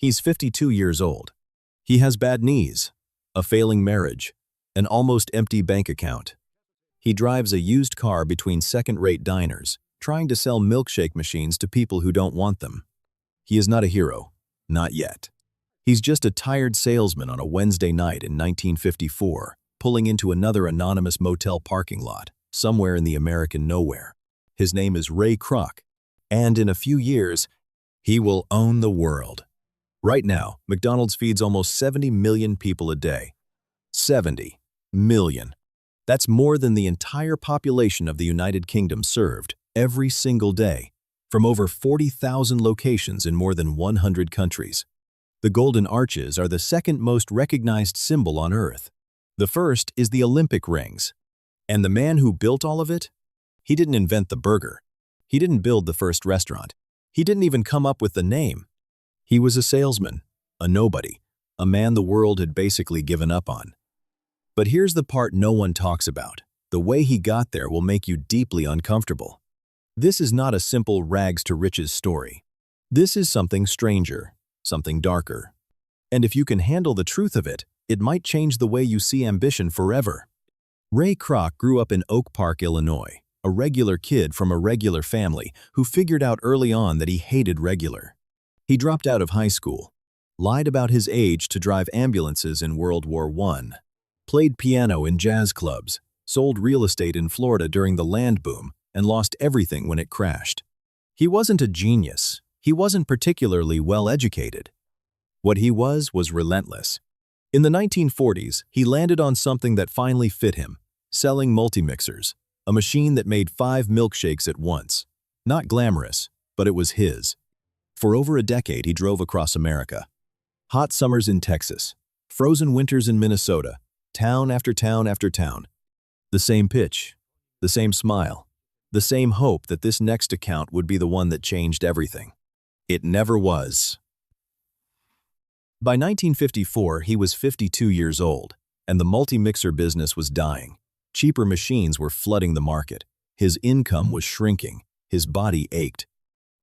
He's 52 years old. He has bad knees, a failing marriage, an almost empty bank account. He drives a used car between second-rate diners, trying to sell milkshake machines to people who don't want them. He is not a hero, not yet. He's just a tired salesman on a Wednesday night in 1954, pulling into another anonymous motel parking lot, somewhere in the American nowhere. His name is Ray Kroc, and in a few years, he will own the world. Right now, McDonald's feeds almost 70 million people a day. 70 million. That's more than the entire population of the United Kingdom served every single day, from over 40,000 locations in more than 100 countries. The Golden Arches are the second most recognized symbol on Earth. The first is the Olympic rings. And the man who built all of it? He didn't invent the burger. He didn't build the first restaurant. He didn't even come up with the name. He was a salesman, a nobody, a man the world had basically given up on. But here's the part no one talks about. The way he got there will make you deeply uncomfortable. This is not a simple rags-to-riches story. This is something stranger, something darker. And if you can handle the truth of it, it might change the way you see ambition forever. Ray Kroc grew up in Oak Park, Illinois, a regular kid from a regular family who figured out early on that he hated regular. He dropped out of high school, lied about his age to drive ambulances in World War I, played piano in jazz clubs, sold real estate in Florida during the land boom, and lost everything when it crashed. He wasn't a genius. He wasn't particularly well-educated. What he was relentless. In the 1940s, he landed on something that finally fit him, selling multi-mixers, a machine that made 5 milkshakes at once. Not glamorous, but it was his. For over a decade, he drove across America. Hot summers in Texas, frozen winters in Minnesota, town after town after town. The same pitch, the same smile, the same hope that this next account would be the one that changed everything. It never was. By 1954, he was 52 years old, and the multi-mixer business was dying. Cheaper machines were flooding the market. His income was shrinking. His body ached.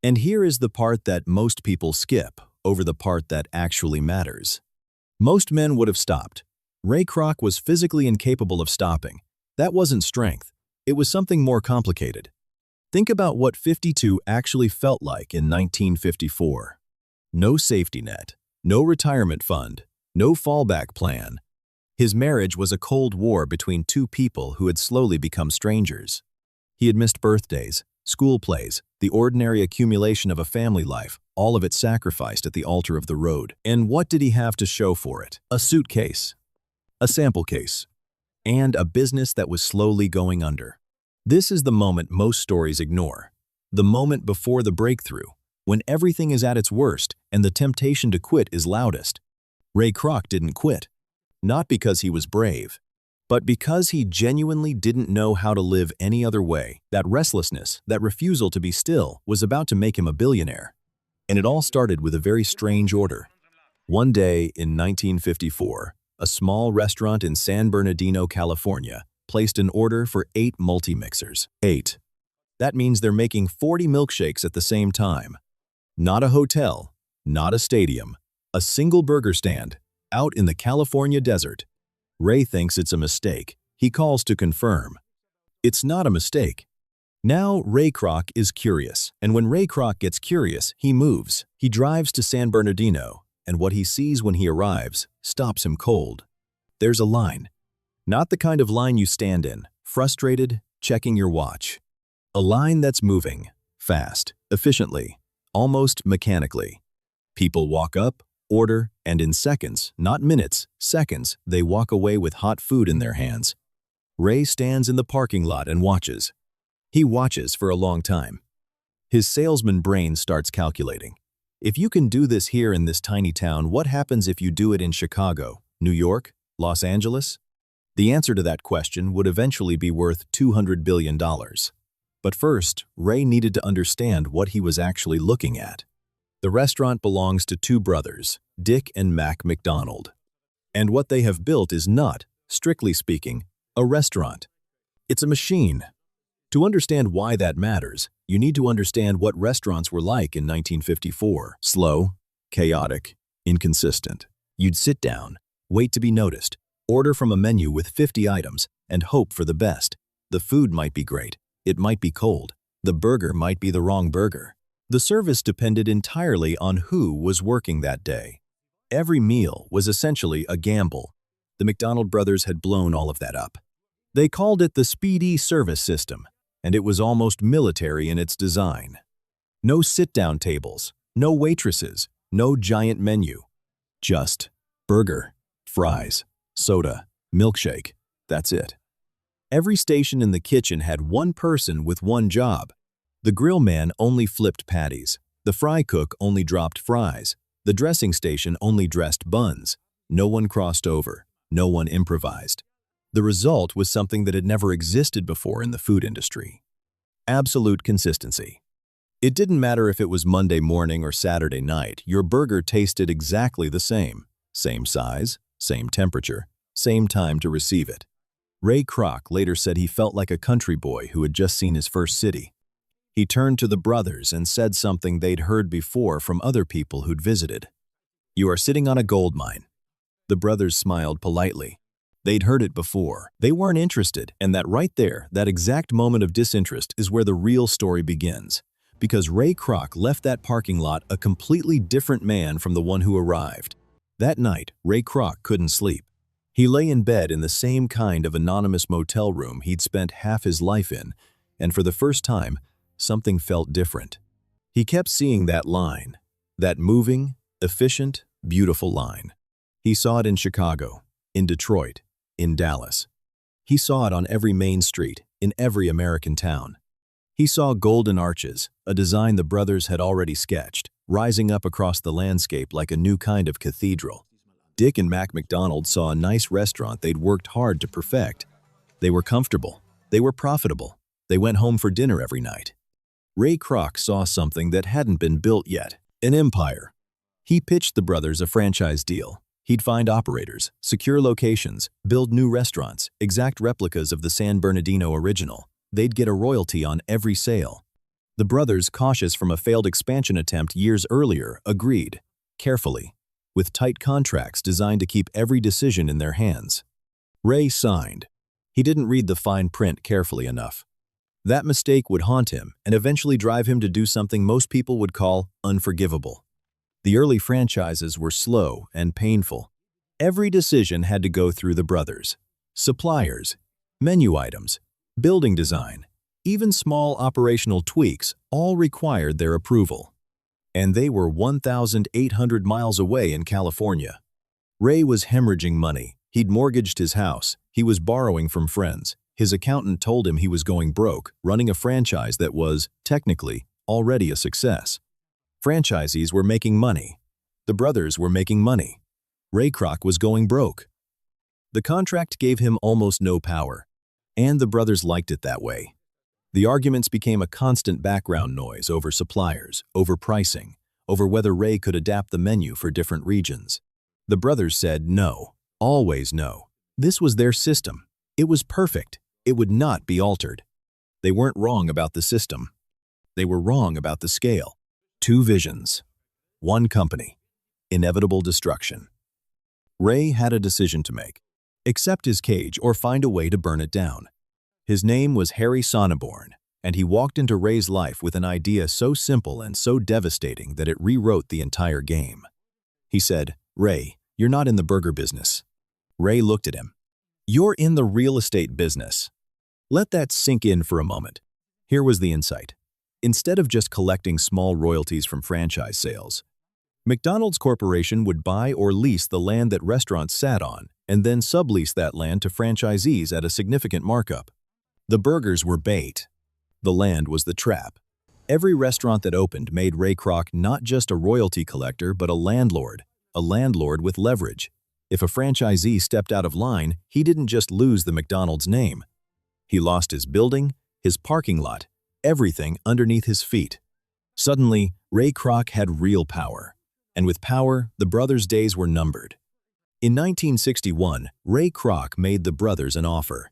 And here is the part that most people skip over the part that actually matters. Most men would have stopped. Ray Kroc was physically incapable of stopping. That wasn't strength. It was something more complicated. Think about what 52 actually felt like in 1954. No safety net, no retirement fund, no fallback plan. His marriage was a cold war between two people who had slowly become strangers. He had missed birthdays, school plays, the ordinary accumulation of a family life, all of it sacrificed at the altar of the road. And what did he have to show for it? A suitcase, a sample case, and a business that was slowly going under. This is the moment most stories ignore. The moment before the breakthrough, when everything is at its worst and the temptation to quit is loudest. Ray Kroc didn't quit. Not because he was brave, but because he genuinely didn't know how to live any other way. That restlessness, that refusal to be still, was about to make him a billionaire. And it all started with a very strange order. One day in 1954, a small restaurant in San Bernardino, California, placed an order for 8 multi-mixers. 8. That means they're making 40 milkshakes at the same time. Not a hotel, not a stadium, a single burger stand, out in the California desert. Ray thinks it's a mistake. He calls to confirm. It's not a mistake. Now Ray Kroc is curious, and when Ray Kroc gets curious, he moves. He drives to San Bernardino, and what he sees when he arrives stops him cold. There's a line. Not the kind of line you stand in, frustrated, checking your watch. A line that's moving, fast, efficiently, almost mechanically. People walk up, order, and in seconds, not minutes, seconds, they walk away with hot food in their hands. Ray stands in the parking lot and watches. He watches for a long time. His salesman brain starts calculating. If you can do this here in this tiny town, what happens if you do it in Chicago, New York, Los Angeles? The answer to that question would eventually be worth $200 billion. But first, Ray needed to understand what he was actually looking at. The restaurant belongs to 2 brothers, Dick and Mac McDonald. And what they have built is not, strictly speaking, a restaurant. It's a machine. To understand why that matters, you need to understand what restaurants were like in 1954. Slow, chaotic, Inconsistent. You'd sit down, wait to be noticed, order from a menu with 50 items, and hope for the best. The food might be great. It might be cold. The burger might be the wrong burger. The service depended entirely on who was working that day. Every meal was essentially a gamble. The McDonald brothers had blown all of that up. They called it the Speedy Service System, and it was almost military in its design. No sit-down tables, no waitresses, no giant menu. Just burger, fries, soda, milkshake. That's it. Every station in the kitchen had one person with one job. The grill man only flipped patties. The fry cook only dropped fries. The dressing station only dressed buns. No one crossed over. No one improvised. The result was something that had never existed before in the food industry. Absolute consistency. It didn't matter if it was Monday morning or Saturday night, your burger tasted exactly the same. Same size, same temperature, same time to receive it. Ray Kroc later said he felt like a country boy who had just seen his first city. He turned to the brothers and said something they'd heard before from other people who'd visited. "You are sitting on a gold mine." The brothers smiled politely. They'd heard it before. They weren't interested, and that right there, that exact moment of disinterest is where the real story begins. Because Ray Kroc left that parking lot a completely different man from the one who arrived. That night, Ray Kroc couldn't sleep. He lay in bed in the same kind of anonymous motel room he'd spent half his life in, and for the first time, something felt different. He kept seeing that line, that moving, efficient, beautiful line. He saw it in Chicago, in Detroit, in Dallas. He saw it on every main street, in every American town. He saw golden arches, a design the brothers had already sketched, rising up across the landscape like a new kind of cathedral. Dick and Mac McDonald saw a nice restaurant they'd worked hard to perfect. They were comfortable. They were profitable. They went home for dinner every night. Ray Kroc saw something that hadn't been built yet, an empire. He pitched the brothers a franchise deal. He'd find operators, secure locations, build new restaurants, exact replicas of the San Bernardino original. They'd get a royalty on every sale. The brothers, cautious from a failed expansion attempt years earlier, agreed, carefully, with tight contracts designed to keep every decision in their hands. Ray signed. He didn't read the fine print carefully enough. That mistake would haunt him and eventually drive him to do something most people would call unforgivable. The early franchises were slow and painful. Every decision had to go through the brothers. Suppliers, menu items, building design, even small operational tweaks all required their approval. And they were 1,800 miles away in California. Ray was hemorrhaging money. He'd mortgaged his house. He was borrowing from friends. His accountant told him he was going broke, running a franchise that was, technically, already a success. Franchisees were making money. The brothers were making money. Ray Kroc was going broke. The contract gave him almost no power, and the brothers liked it that way. The arguments became a constant background noise over suppliers, over pricing, over whether Ray could adapt the menu for different regions. The brothers said no, always no. This was their system. It was perfect. It would not be altered. They weren't wrong about the system. They were wrong about the scale. Two visions. One company. Inevitable destruction. Ray had a decision to make. Accept his cage or find a way to burn it down. His name was Harry Sonneborn, and he walked into Ray's life with an idea so simple and so devastating that it rewrote the entire game. He said, "Ray, you're not in the burger business." Ray looked at him. "You're in the real estate business." Let that sink in for a moment. Here was the insight. Instead of just collecting small royalties from franchise sales, McDonald's Corporation would buy or lease the land that restaurants sat on and then sublease that land to franchisees at a significant markup. The burgers were bait. The land was the trap. Every restaurant that opened made Ray Kroc not just a royalty collector but a landlord with leverage. If a franchisee stepped out of line, he didn't just lose the McDonald's name. He lost his building, his parking lot, everything underneath his feet. Suddenly, Ray Kroc had real power. And with power, the brothers' days were numbered. In 1961, Ray Kroc made the brothers an offer.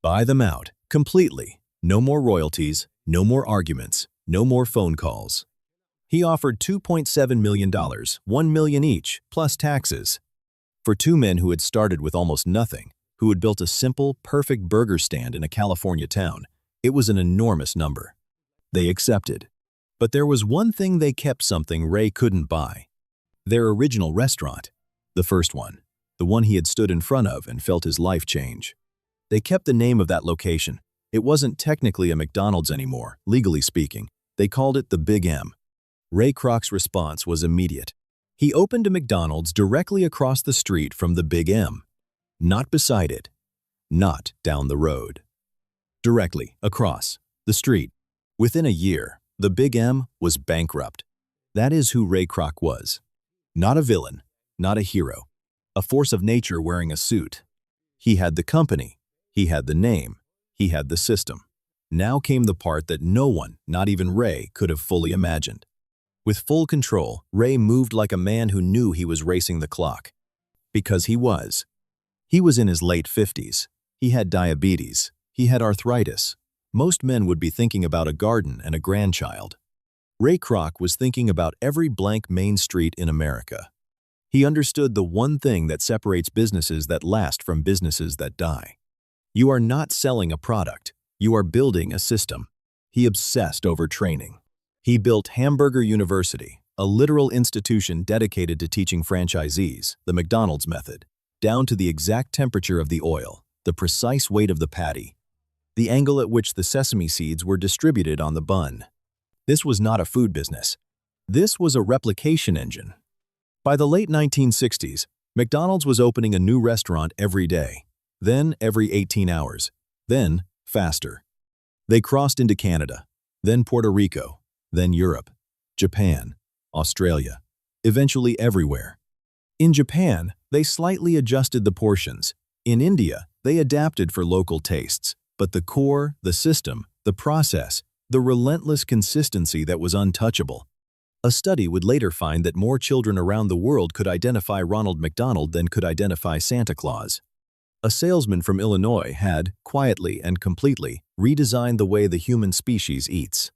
Buy them out, completely. No more royalties, no more arguments, no more phone calls. He offered $2.7 million, $1 million each, plus taxes. For two men who had started with almost nothing, who had built a simple, perfect burger stand in a California town, it was an enormous number. They accepted. But there was one thing they kept, something Ray couldn't buy. Their original restaurant. The first one. The one he had stood in front of and felt his life change. They kept the name of that location. It wasn't technically a McDonald's anymore, legally speaking. They called it the Big M. Ray Kroc's response was immediate. He opened a McDonald's directly across the street from the Big M. Not beside it. Not down the road. Directly across the street. Within a year, the Big M was bankrupt. That is who Ray Kroc was. Not a villain, not a hero. A force of nature wearing a suit. He had the company. He had the name. He had the system. Now came the part that no one, not even Ray, could have fully imagined. With full control, Ray moved like a man who knew he was racing the clock. Because he was. He was in his late 50s. He had diabetes. He had arthritis. Most men would be thinking about a garden and a grandchild. Ray Kroc was thinking about every blank main street in America. He understood the one thing that separates businesses that last from businesses that die. You are not selling a product. You are building a system. He obsessed over training. He built Hamburger University, a literal institution dedicated to teaching franchisees the McDonald's method, down to the exact temperature of the oil, the precise weight of the patty, the angle at which the sesame seeds were distributed on the bun. This was not a food business. This was a replication engine. By the late 1960s, McDonald's was opening a new restaurant every day, then every 18 hours, then faster. They crossed into Canada, then Puerto Rico, then Europe, Japan, Australia, eventually everywhere. In Japan, they slightly adjusted the portions. In India, they adapted for local tastes, but the core, the system, the process, the relentless consistency that was untouchable. A study would later find that more children around the world could identify Ronald McDonald than could identify Santa Claus. A salesman from Illinois had, quietly and completely, redesigned the way the human species eats.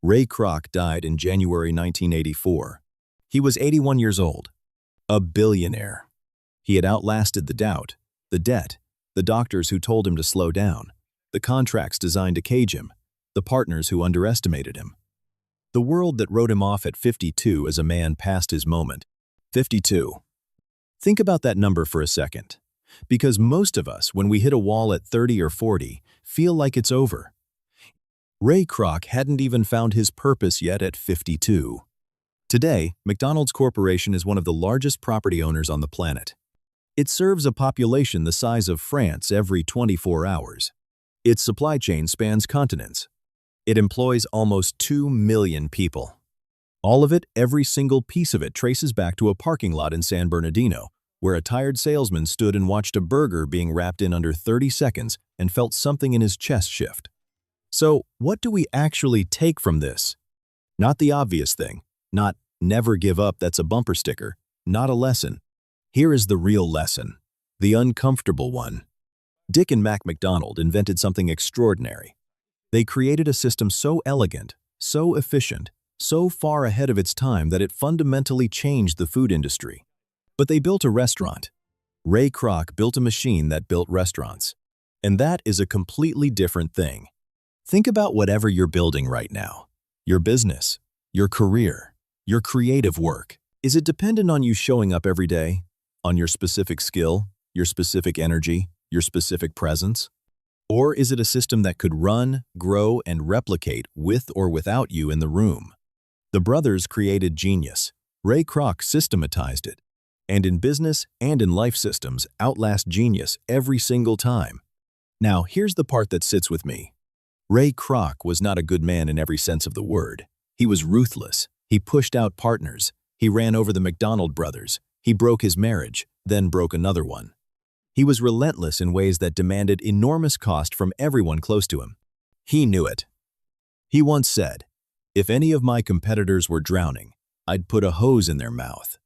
Ray Kroc died in January 1984. He was 81 years old. A billionaire. He had outlasted the doubt, the debt, the doctors who told him to slow down, the contracts designed to cage him, the partners who underestimated him. The world that wrote him off at 52 as a man past his moment. 52. Think about that number for a second. Because most of us, when we hit a wall at 30 or 40, feel like it's over. Ray Kroc hadn't even found his purpose yet at 52. Today, McDonald's Corporation is one of the largest property owners on the planet. It serves a population the size of France every 24 hours. Its supply chain spans continents. It employs almost 2 million people. All of it, every single piece of it, traces back to a parking lot in San Bernardino, where a tired salesman stood and watched a burger being wrapped in under 30 seconds and felt something in his chest shift. So, what do we actually take from this? Not the obvious thing, not "never give up, that's a bumper sticker," not a lesson. Here is the real lesson, the uncomfortable one. Dick and Mac McDonald invented something extraordinary. They created a system so elegant, so efficient, so far ahead of its time that it fundamentally changed the food industry. But they built a restaurant. Ray Kroc built a machine that built restaurants. And that is a completely different thing. Think about whatever you're building right now. Your business, your career, your creative work. Is it dependent on you showing up every day? On your specific skill, your specific energy, your specific presence? Or is it a system that could run, grow, and replicate with or without you in the room? The brothers created genius. Ray Kroc systematized it. And in business and in life, systems outlast genius every single time. Now, here's the part that sits with me. Ray Kroc was not a good man in every sense of the word. He was ruthless. He pushed out partners. He ran over the McDonald brothers. He broke his marriage, then broke another one. He was relentless in ways that demanded enormous cost from everyone close to him. He knew it. He once said, "If any of my competitors were drowning, I'd put a hose in their mouth."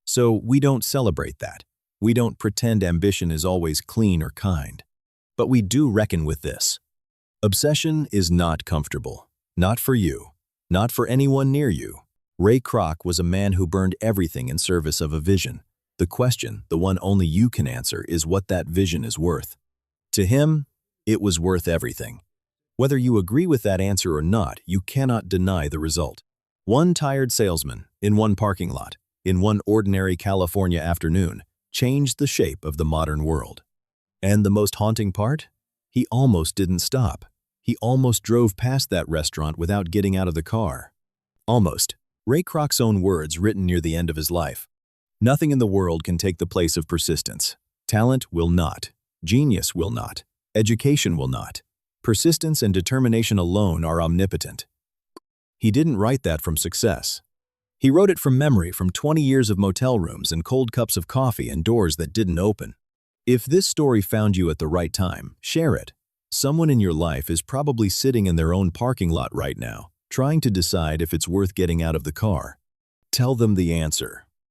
So we don't celebrate that. We don't pretend ambition is always clean or kind. But we do reckon with this. Obsession is not comfortable. Not for you. Not for anyone near you. Ray Kroc was a man who burned everything in service of a vision. The question, the one only you can answer, is what that vision is worth. To him, it was worth everything. Whether you agree with that answer or not, you cannot deny the result. One tired salesman, in one parking lot, in one ordinary California afternoon, changed the shape of the modern world. And the most haunting part? He almost didn't stop. He almost drove past that restaurant without getting out of the car. Almost. Ray Kroc's own words written near the end of his life. Nothing in the world can take the place of persistence. Talent will not. Genius will not. Education will not. Persistence and determination alone are omnipotent. He didn't write that from success. He wrote it from memory, from 20 years of motel rooms and cold cups of coffee and doors that didn't open. If this story found you at the right time, share it. Someone in your life is probably sitting in their own parking lot right now, trying to decide if it's worth getting out of the car. Tell them the answer.